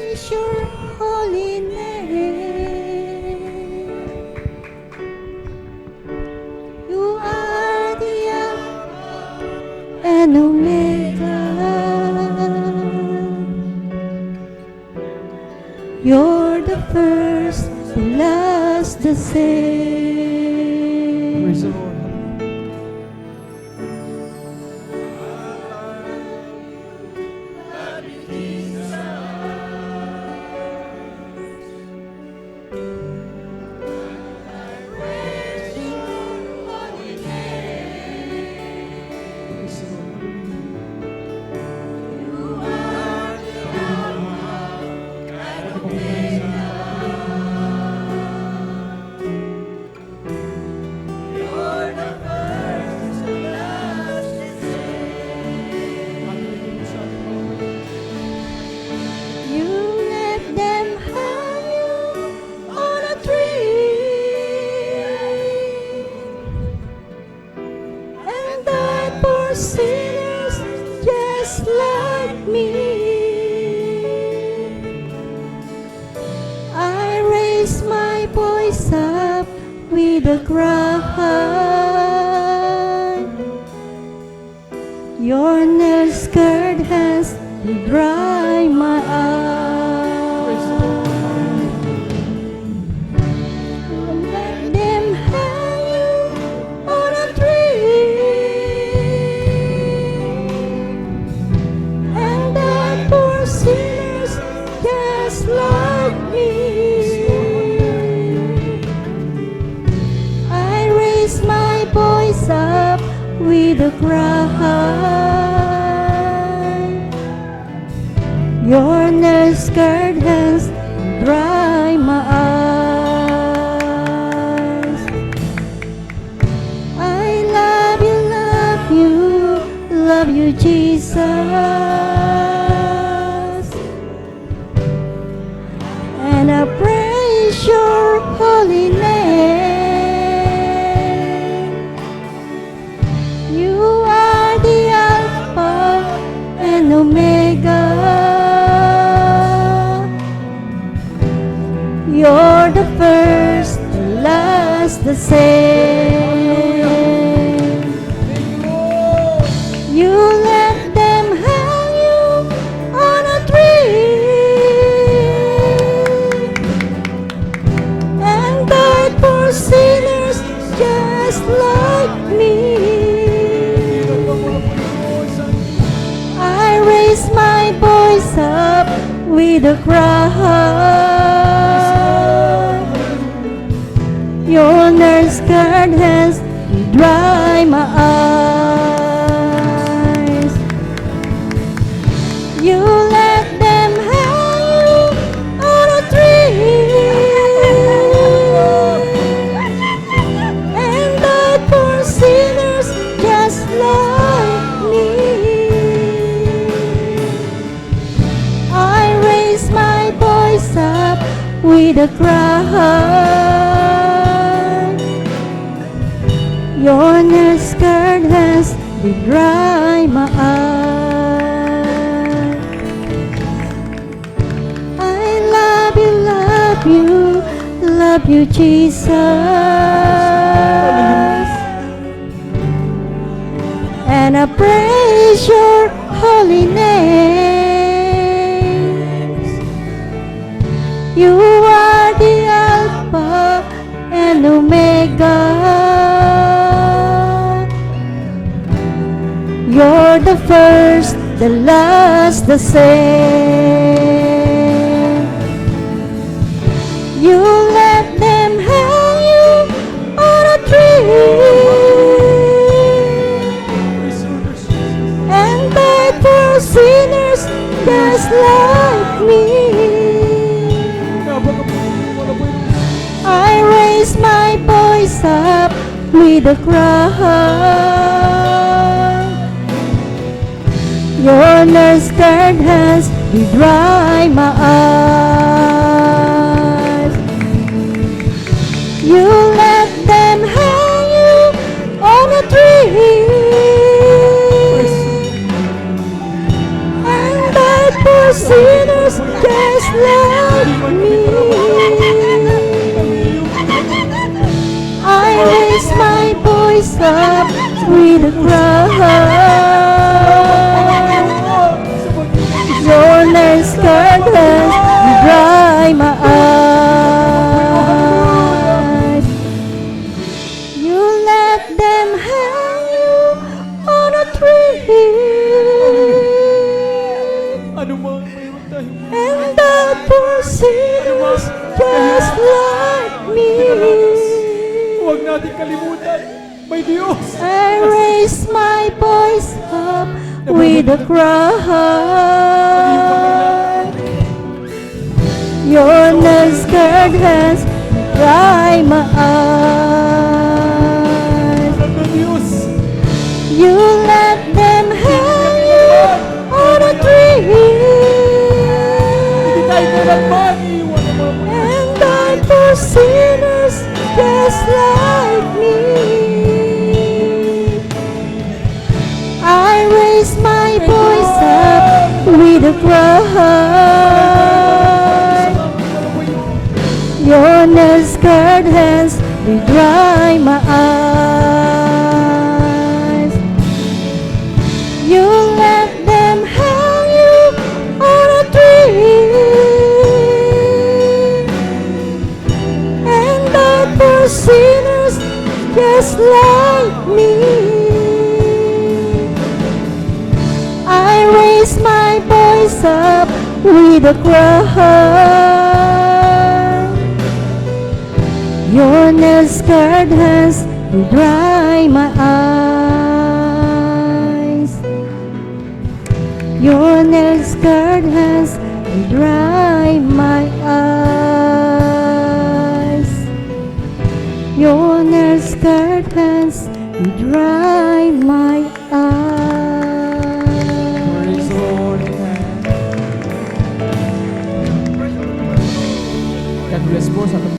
praise your holy name. You are the Alpha and Omega. You're the first, the last, the same. Praise the Lord. You let them hang you on a tree and died for sinners just like me. I raise my voice up with a cry. Your nail-scarred hands dry my eyes. Let them hang you on a tree and die for sinners just like me. I raise my voice up with a cry. Your nail-scarred hands dry my eyes. I love you, Jesus. And I praise your holy name. You are the Alpha and Omega. You're the first, the last, the same. You let them hang you on a tree and died for sinners just like me. I raise my voice up with a cry. Your nail-scarred hands dry my eyes. You let them hang you on a tree and died for sinners just like me. I raise my voice up with a cry. Your nail-scarred hands dry my eyes. I love you, Jesus. And I praise your holy name. You are the Alpha and Omega. You're the first, the last, the same. You let them hang you on a tree and died for sinners just like me. I raise my voice up with a cry. Your nail-scarred hands dry my eyes. You let them hang you on a tree and died for sinners sinners just like me. I raise my voice up with a cry. Your nails curtains dry my eyes. You let them hang you on a tree. Ano mang mayroon tayo. And that poor sinners just like me. Huwag natin kalimutan. May Diyos. I raise my voice up with a cry. Your nail-scarred hands dry my eyes. Ang Diyos. You let them hang you on a tree. Hindi tayo kailanman iiwan ng mga Panginoon. And die for sinners just like me. I raise my voice up with a cry. Your nail-scarred hands, they dry my eyes. You let them hang you on a tree. And die for sinners just like me. I raise my voice up with a cry. Your nail-scarred hands, they dry my eyes. Your nail-scarred hands, they dry my eyes. Your nail-scarred hands, they dry my eyes. Praise the Lord. God bless po sa